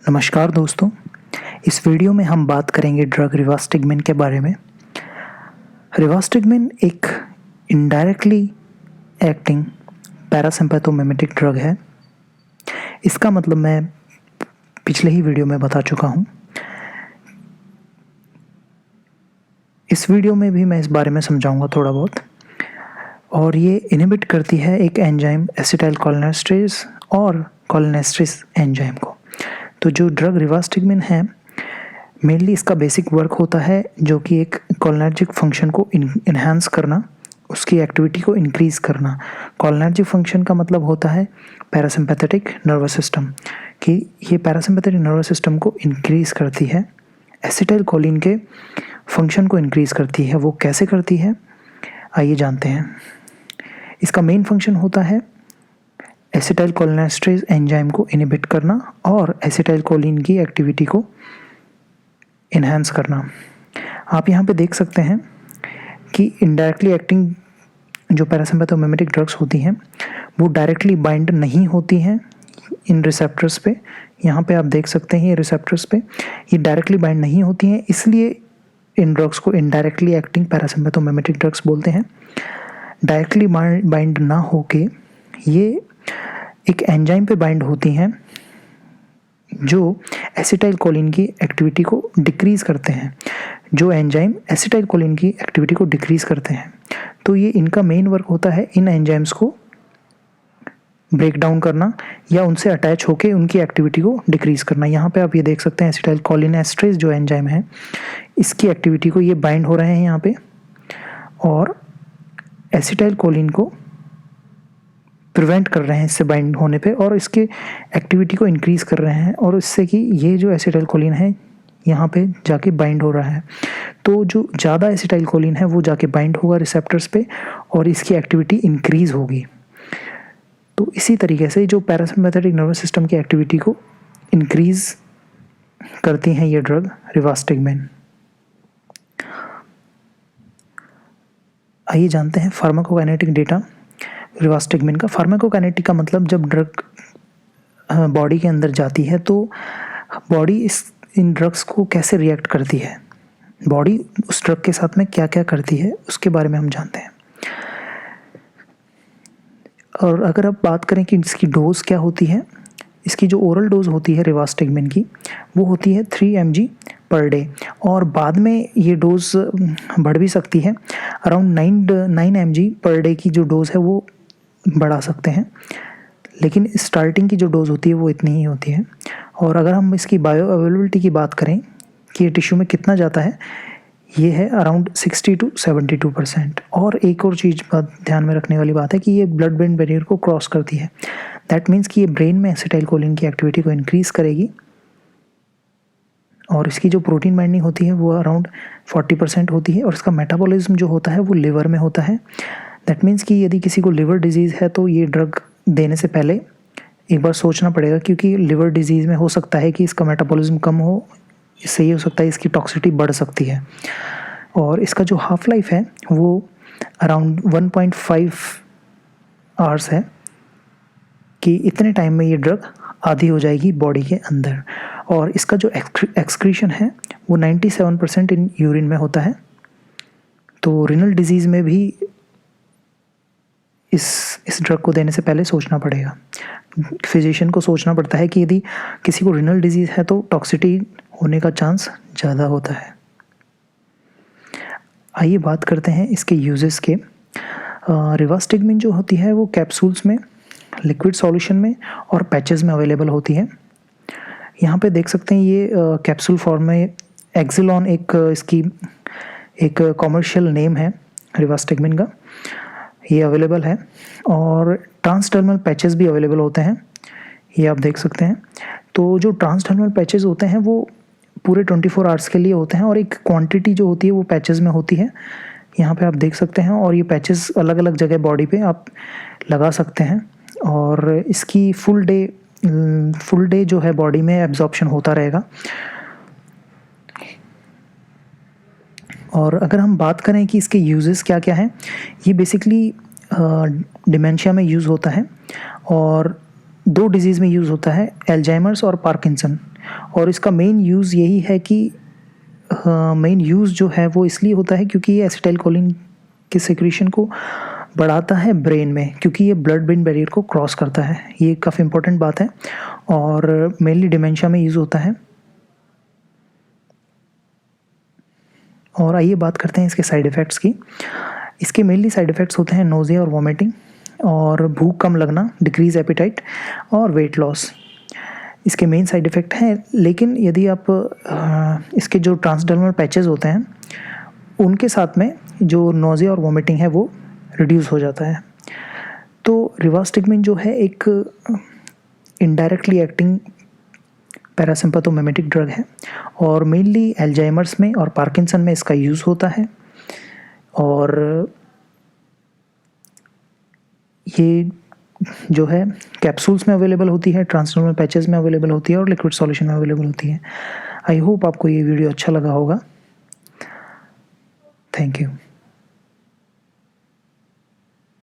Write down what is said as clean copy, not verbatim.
नमस्कार दोस्तों, इस वीडियो में हम बात करेंगे ड्रग रिवास्टिगमिन के बारे में। रिवास्टिगमिन एक इनडायरेक्टली एक्टिंग पैरासिम्पैथोमिमेटिक ड्रग है। इसका मतलब मैं पिछले ही वीडियो में बता चुका हूँ। इस वीडियो में भी मैं इस बारे में समझाऊंगा थोड़ा बहुत। और ये इनहिबिट करती है एक एंजाइम एसिटाइलकोलिनेस्टरेज और कोलिनेस्टरेज एंजाइम को। तो जो ड्रग रिवास्टिगमिन है, मेनली इसका बेसिक वर्क होता है जो कि एक कोलिनर्जिक फंक्शन को इन्हांस करना, उसकी एक्टिविटी को इंक्रीज़ करना। कोलिनर्जिक फंक्शन का मतलब होता है पैरासिम्पैथेटिक नर्वस सिस्टम, कि ये पैरासिम्पैथेटिक नर्वस सिस्टम को इंक्रीज़ करती है, एसिटाइलकोलिन के फंक्शन को इंक्रीज़ करती है। वो कैसे करती है आइए जानते हैं। इसका मेन फंक्शन होता है एसिटाइलकोलिनेस्टरेज एंजाइम को इनहिबिट करना और एसिटाइलकोलिन की एक्टिविटी को इन्हांस करना। आप यहाँ पे देख सकते हैं कि इनडायरेक्टली एक्टिंग जो पैरासिम्पैथोमिमेटिक ड्रग्स होती हैं वो डायरेक्टली बाइंड नहीं होती हैं इन रिसेप्टर्स पे। यहाँ पे आप देख सकते हैं ये रिसेप्टर्स पे ये डायरेक्टली बाइंड नहीं होती हैं, इसलिए इन ड्रग्स को इनडायरेक्टली एक्टिंग पैरासिम्पैथोमिमेटिक ड्रग्स बोलते हैं। डायरेक्टली बाइंड ना होके ये एक एंजाइम पे बाइंड होती हैं जो एसिटाइलकोलिन की एक्टिविटी को डिक्रीज़ करते हैं। जो एंजाइम एसिटाइलकोलिन की एक्टिविटी को डिक्रीज़ करते हैं, तो ये इनका मेन वर्क होता है इन एंजाइम्स को ब्रेक डाउन करना या उनसे अटैच होके उनकी एक्टिविटी को डिक्रीज़ करना। यहाँ पे आप ये देख सकते हैं एसिटाइलकोलिनेस्टरेज जो एंजाइम है, इसकी एक्टिविटी को ये बाइंड हो रहे हैं यहाँ पे और एसिटाइलकोलिन को प्रिवेंट कर रहे हैं इससे बाइंड होने पे और इसके एक्टिविटी को इंक्रीज़ कर रहे हैं, और इससे कि ये जो एसिटाइलकोलिन है यहाँ पे जाके बाइंड हो रहा है। तो जो ज़्यादा एसिटाइलकोलिन है वो जाके बाइंड होगा रिसेप्टर्स पे और इसकी एक्टिविटी इंक्रीज़ होगी। तो इसी तरीके से जो पैरासिम्पैथेटिक नर्वस सिस्टम की एक्टिविटी को इंक्रीज़ करती हैं ये ड्रग रिवास्टिगमिन। आइए जानते हैं फार्माकोकाइनेटिक डेटा रिवास्टिगमिन का। फार्माकोकाइनेटिक का मतलब जब ड्रग बॉडी के अंदर जाती है तो बॉडी इन ड्रग्स को कैसे रिएक्ट करती है, बॉडी उस ड्रग के साथ में क्या क्या करती है उसके बारे में हम जानते हैं। और अगर आप बात करें कि इसकी डोज क्या होती है, इसकी जो ओरल डोज होती है रिवास्टिगमिन की वो होती है 3 mg पर डे, और बाद में ये डोज बढ़ भी सकती है। अराउंड 9 mg पर डे की जो डोज है वो बढ़ा सकते हैं, लेकिन स्टार्टिंग की जो डोज होती है वो इतनी ही होती है। और अगर हम इसकी बायो अवेलेबिलिटी की बात करें कि ये टिश्यू में कितना जाता है, ये है अराउंड 60 to 72%। और एक और चीज़ ध्यान में रखने वाली बात है कि ये ब्लड ब्रेन बैरियर को क्रॉस करती है। दैट मीन्स कि ये ब्रेन में एसिटाइलकोलिन की एक्टिविटी को इंक्रीज़ करेगी और इसकी जो प्रोटीन बाइंडिंग होती है वो अराउंड 40% होती है, और इसका मेटाबॉलिज्म जो होता है वो लिवर में होता है। दैट मीन्स कि यदि किसी को लिवर डिजीज़ है तो ये ड्रग देने से पहले एक बार सोचना पड़ेगा, क्योंकि लिवर डिजीज़ में हो सकता है कि इसका मेटाबॉलिज्म कम हो, इससे ये हो सकता है इसकी टॉक्सिसिटी बढ़ सकती है। और इसका जो हाफ लाइफ है वो अराउंड 1.5 आवर्स है, कि इतने टाइम में ये ड्रग आधी हो जाएगी बॉडी के अंदर। और इसका जो एक्सक्रीशन है वो 97% इन यूरिन में होता है। तो रिनल डिजीज़ में भी इस ड्रग को देने से पहले सोचना पड़ेगा, फिजिशियन को सोचना पड़ता है कि यदि किसी को रिनल डिजीज़ है तो टॉक्सिसिटी होने का चांस ज़्यादा होता है। आइए बात करते हैं इसके यूजेस के। रिवास्टिगमिन जो होती है वो कैप्सूल्स में, लिक्विड सॉल्यूशन में और पैचेस में अवेलेबल होती है। यहाँ पे देख सकते हैं ये कैप्सूल फॉर्म में एक्सिलॉन इसकी एक कॉमर्शियल नेम है रिवास्टिगमिन का, ये अवेलेबल है। और ट्रांसडर्मल पैचेस भी अवेलेबल होते हैं, ये आप देख सकते हैं। तो जो ट्रांसडर्मल पैचेस होते हैं वो पूरे 24 आवर्स के लिए होते हैं, और एक क्वांटिटी जो होती है वो पैचेस में होती है, यहाँ पे आप देख सकते हैं। और ये पैचेस अलग अलग जगह बॉडी पे आप लगा सकते हैं, और इसकी फुल डे जो है बॉडी में एब्जॉर्प्शन होता रहेगा। और अगर हम बात करें कि इसके यूजेस क्या क्या हैं, ये बेसिकली डिमेंशिया में यूज़ होता है और 2 डिजीज़ में यूज़ होता है, एल्जाइमर्स और पार्किंसन। और इसका मेन यूज़ यही है कि मेन यूज़ जो है वो इसलिए होता है क्योंकि ये एसिटाइलकोलिन के सिक्रीशन को बढ़ाता है ब्रेन में, क्योंकि ये ब्लड ब्रेन बैरियर को क्रॉस करता है। ये काफ़ी इंपॉर्टेंट बात है और मेनली डिमेंशिया में यूज़ होता है। और आइए बात करते हैं इसके साइड इफ़ेक्ट्स की। इसके मेनली साइड इफ़ेक्ट्स होते हैं नोज़िया और वॉमिटिंग और भूख कम लगना, डिक्रीज़ एपेटाइट और वेट लॉस। इसके मेन साइड इफ़ेक्ट हैं। लेकिन यदि आप इसके जो ट्रांसडर्मल पैचेस होते हैं उनके साथ में जो नोज़िया और वॉमिटिंग है वो रिड्यूस हो जाता है। तो रिवास्टिगमिन जो है एक इनडायरेक्टली एक्टिंग पैरासिम्पैथोमिमेटिक ड्रग है और मेनली अल्जाइमर्स में और पार्किंसन में इसका यूज़ होता है। और ये जो है कैप्सूल्स में अवेलेबल होती है, ट्रांसडर्मल पैचेस में अवेलेबल होती है और लिक्विड सॉल्यूशन में अवेलेबल होती है। आई होप आपको ये वीडियो अच्छा लगा होगा। Thank you.